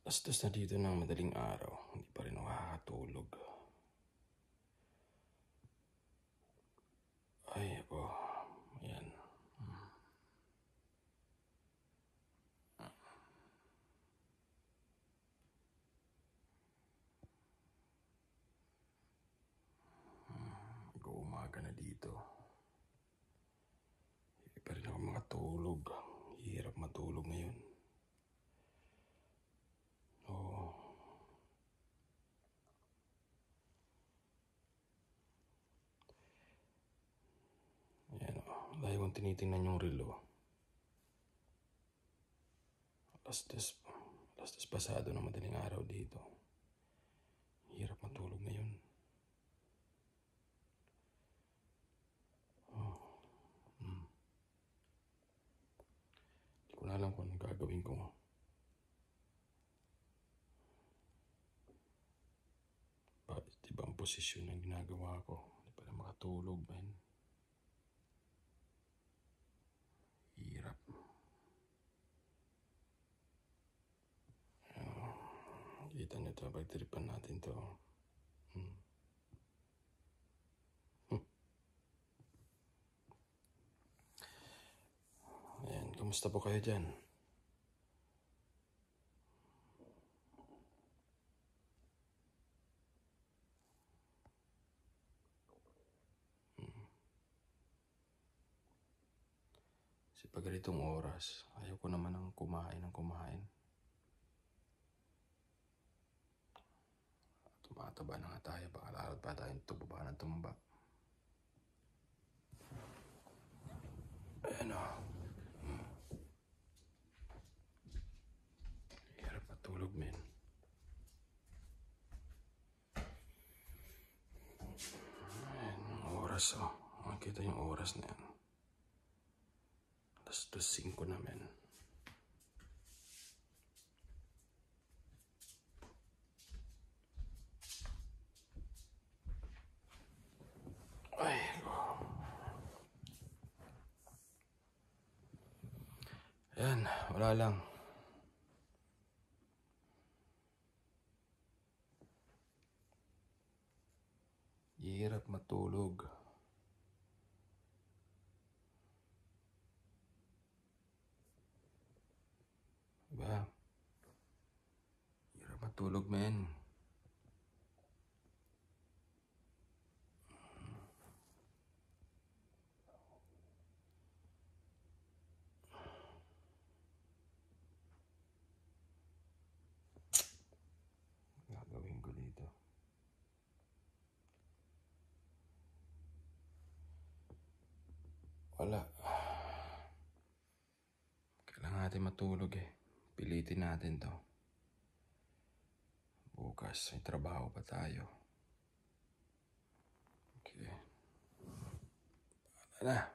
Alas-dos na dito ng madaling araw, hindi pa rin nakakatulog. Ay, ako. Ayan. Umaga na dito. Hindi pa rin ako makatulog. Hirap matulog ngayon. Oo. Ayan o. Dahil kong tinitingnan yung relo. Alas-dos pasado ng madaling araw dito. Hirap matulog ngayon. Hindi ko na alam kung anong gagawin ko. Bakit ibang posisyon ang ginagawa ko? Hindi pa rin makatulog, man. Hirap. Kita nyo ito, pagtripan natin to. Ayan, kamusta po kayo dyan? Kasi pag ganitong oras, ayaw ko naman ng kumain. Tumataba na nga tayo, baka lalot pa tayong tumaba ng tumaba. Ayan o. Hirap matulog, men. Ayan, yung oras o. Makikita yung oras na yan. Alas 2:05 na, men. Ay, ayan, wala lang. Hirap matulog. Diba? Hirap matulog, men. Gagawin ko dito. Wala. Kailangan natin matulog eh. Pilitin natin to. Bukas, may trabaho pa tayo. Okay. Wala na.